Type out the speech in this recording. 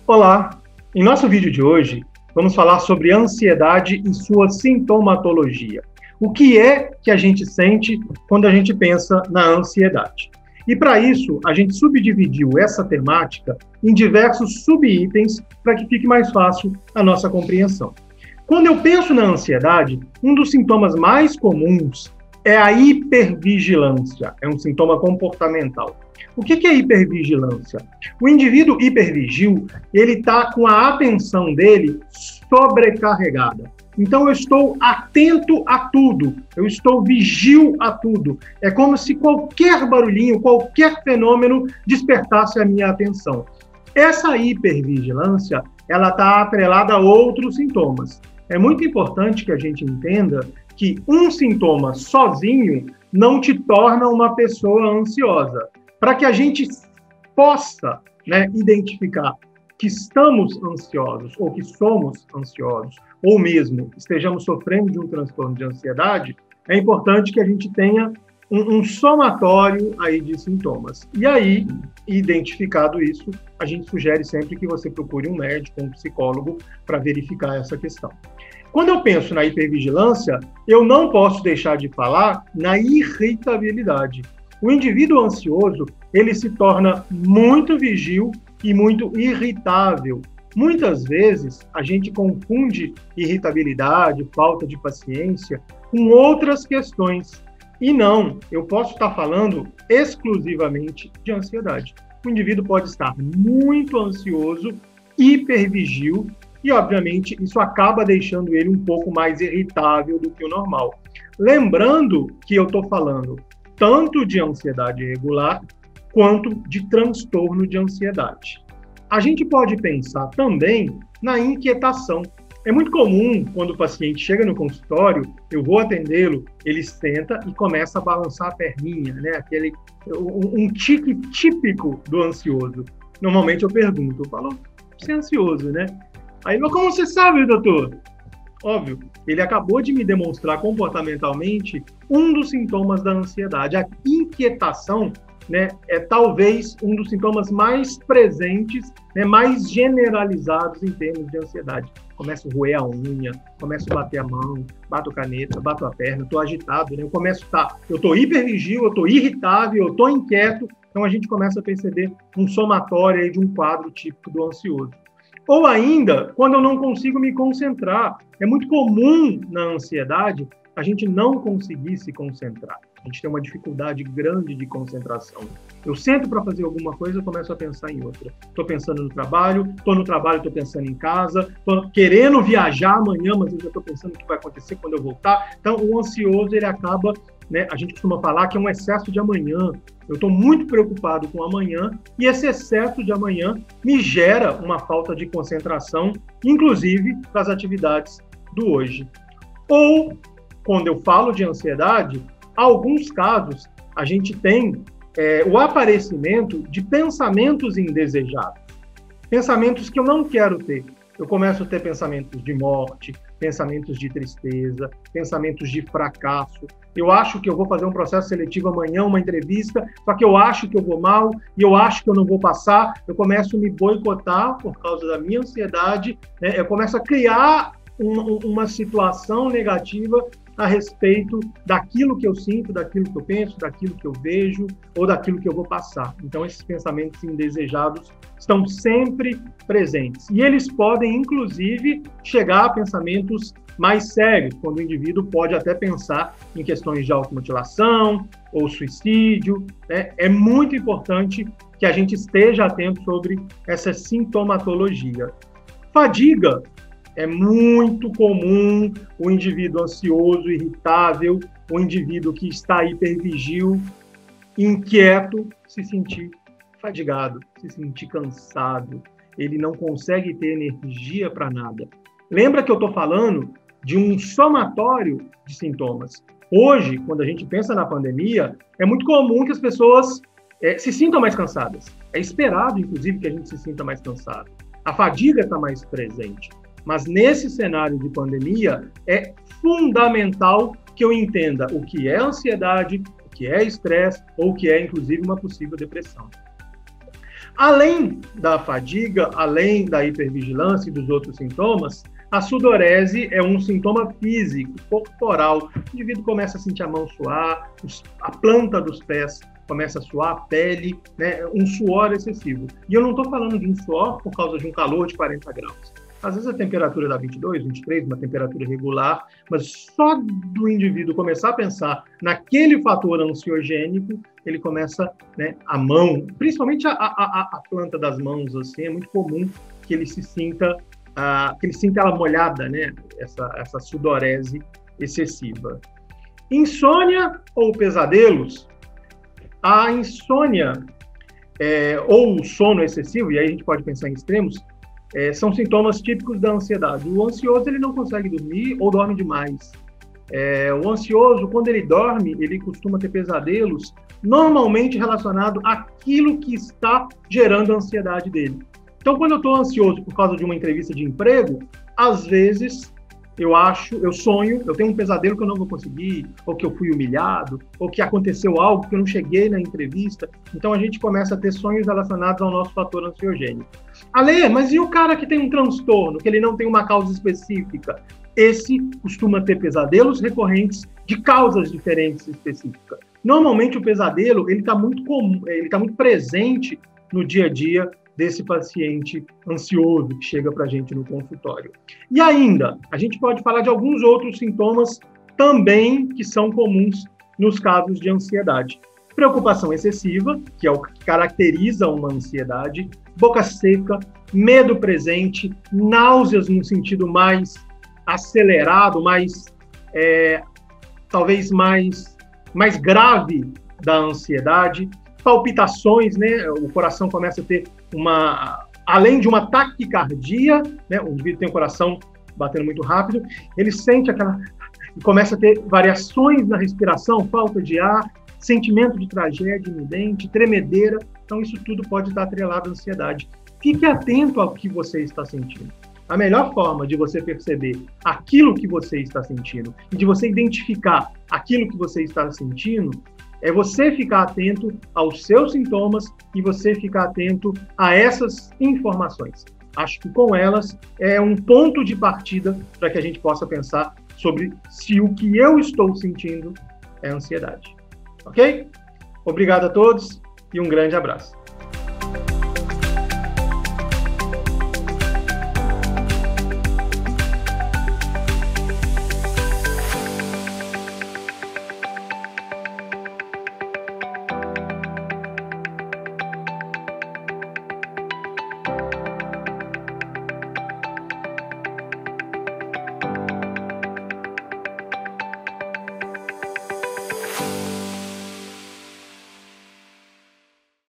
Olá! Em nosso vídeo de hoje, vamos falar sobre ansiedade e sua sintomatologia. O que é que a gente sente quando a gente pensa na ansiedade? E para isso, a gente subdividiu essa temática em diversos subitens para que fique mais fácil a nossa compreensão. Quando eu penso na ansiedade, um dos sintomas mais comuns é a hipervigilância, é um sintoma comportamental. O que é hipervigilância? O indivíduo hipervigil, ele está com a atenção dele sobrecarregada. Então, eu estou atento a tudo, eu estou vigil a tudo. É como se qualquer barulhinho, qualquer fenômeno despertasse a minha atenção. Essa hipervigilância, ela está atrelada a outros sintomas. É muito importante que a gente entenda que um sintoma sozinho não te torna uma pessoa ansiosa. Para que a gente possa, identificar que estamos ansiosos ou que somos ansiosos, ou mesmo estejamos sofrendo de um transtorno de ansiedade, é importante que a gente tenha um somatório aí de sintomas. E aí, identificado isso, a gente sugere sempre que você procure um médico, um psicólogo, para verificar essa questão. Quando eu penso na hipervigilância, eu não posso deixar de falar na irritabilidade. O indivíduo ansioso, ele se torna muito vigil e muito irritável. Muitas vezes, a gente confunde irritabilidade, falta de paciência, com outras questões. E não, eu posso estar falando exclusivamente de ansiedade. O indivíduo pode estar muito ansioso, hipervigil, e, obviamente, isso acaba deixando ele um pouco mais irritável do que o normal. Lembrando que eu estou falando tanto de ansiedade regular, quanto de transtorno de ansiedade. A gente pode pensar também na inquietação. É muito comum, quando o paciente chega no consultório, eu vou atendê-lo, ele senta e começa a balançar a perninha, um tique típico do ansioso. Normalmente eu pergunto, eu falo, você é ansioso, né? Aí, mas como você sabe, doutor? Óbvio, ele acabou de me demonstrar comportamentalmente um dos sintomas da ansiedade. A inquietação, é talvez um dos sintomas mais presentes, mais generalizados em termos de ansiedade. Começo a roer a unha, começo a bater a mão, bato caneta, bato a perna, estou agitado, eu estou hipervigil, eu estou irritável, eu estou inquieto. Então a gente começa a perceber um somatório aí de um quadro típico do ansioso. Ou ainda, quando eu não consigo me concentrar. É muito comum na ansiedade a gente não conseguir se concentrar. A gente tem uma dificuldade grande de concentração. Eu sento para fazer alguma coisa, eu começo a pensar em outra. Estou pensando no trabalho, estou no trabalho, estou pensando em casa, estou querendo viajar amanhã, mas eu já estou pensando o que vai acontecer quando eu voltar. Então, o ansioso, ele acaba, a gente costuma falar que é um excesso de amanhã. Eu estou muito preocupado com amanhã e esse excesso de amanhã me gera uma falta de concentração, inclusive para as atividades do hoje. Ou, quando eu falo de ansiedade, alguns casos a gente tem o aparecimento de pensamentos indesejados, pensamentos que eu não quero ter. Eu começo a ter pensamentos de morte, pensamentos de tristeza, pensamentos de fracasso. Eu acho que eu vou fazer um processo seletivo amanhã, uma entrevista, só que eu acho que eu vou mal e eu acho que eu não vou passar. Eu começo a me boicotar por causa da minha ansiedade. Eu começo a criar uma situação negativa a respeito daquilo que eu sinto, daquilo que eu penso, daquilo que eu vejo ou daquilo que eu vou passar. Então, esses pensamentos indesejados estão sempre presentes. E eles podem, inclusive, chegar a pensamentos mais sérios, quando o indivíduo pode até pensar em questões de automutilação ou suicídio. É muito importante que a gente esteja atento sobre essa sintomatologia. Fadiga. É muito comum o indivíduo ansioso, irritável, o indivíduo que está hipervigil, inquieto, se sentir fadigado, se sentir cansado. Ele não consegue ter energia para nada. Lembra que eu estou falando de um somatório de sintomas. Hoje, quando a gente pensa na pandemia, é muito comum que as pessoas se sintam mais cansadas. É esperado, inclusive, que a gente se sinta mais cansado. A fadiga está mais presente. Mas nesse cenário de pandemia, é fundamental que eu entenda o que é ansiedade, o que é estresse ou o que é, inclusive, uma possível depressão. Além da fadiga, além da hipervigilância e dos outros sintomas, a sudorese é um sintoma físico, corporal. O indivíduo começa a sentir a mão suar, a planta dos pés começa a suar, a pele, né, um suor excessivo. E eu não estou falando de um suor por causa de um calor de 40 graus. Às vezes a temperatura dá 22, 23, uma temperatura regular, mas só do indivíduo começar a pensar naquele fator ansiogênico, ele começa, né, a mão, principalmente a planta das mãos, assim, é muito comum que ele se sinta, que ele sinta ela molhada, né, essa sudorese excessiva. Insônia ou pesadelos? A insônia ou o sono excessivo, e aí a gente pode pensar em extremos, são sintomas típicos da ansiedade. O ansioso, ele não consegue dormir ou dorme demais. O ansioso, quando ele dorme, ele costuma ter pesadelos, normalmente relacionado àquilo que está gerando a ansiedade dele. Então, quando eu estou ansioso por causa de uma entrevista de emprego, às vezes eu sonho, eu tenho um pesadelo que eu não vou conseguir, ou que eu fui humilhado, ou que aconteceu algo que eu não cheguei na entrevista. Então a gente começa a ter sonhos relacionados ao nosso fator ansiogênico. Ale, mas e o cara que tem um transtorno, que ele não tem uma causa específica? Esse costuma ter pesadelos recorrentes de causas diferentes específicas. Normalmente o pesadelo ele está muito comum, ele está muito presente no dia a dia desse paciente ansioso que chega para a gente no consultório. E ainda, a gente pode falar de alguns outros sintomas também que são comuns nos casos de ansiedade. Preocupação excessiva, que é o que caracteriza uma ansiedade, boca seca, medo presente, náuseas no sentido mais acelerado, talvez mais grave da ansiedade, palpitações, né? O coração começa a ter além de uma taquicardia, né? O indivíduo tem o coração batendo muito rápido, ele sente começa a ter variações na respiração, falta de ar, sentimento de tragédia iminente, tremedeira. Então isso tudo pode estar atrelado à ansiedade. Fique atento ao que você está sentindo. A melhor forma de você perceber aquilo que você está sentindo e de você identificar aquilo que você está sentindo é você ficar atento aos seus sintomas e você ficar atento a essas informações. Acho que com elas é um ponto de partida para que a gente possa pensar sobre se o que eu estou sentindo é ansiedade. Ok? Obrigado a todos e um grande abraço.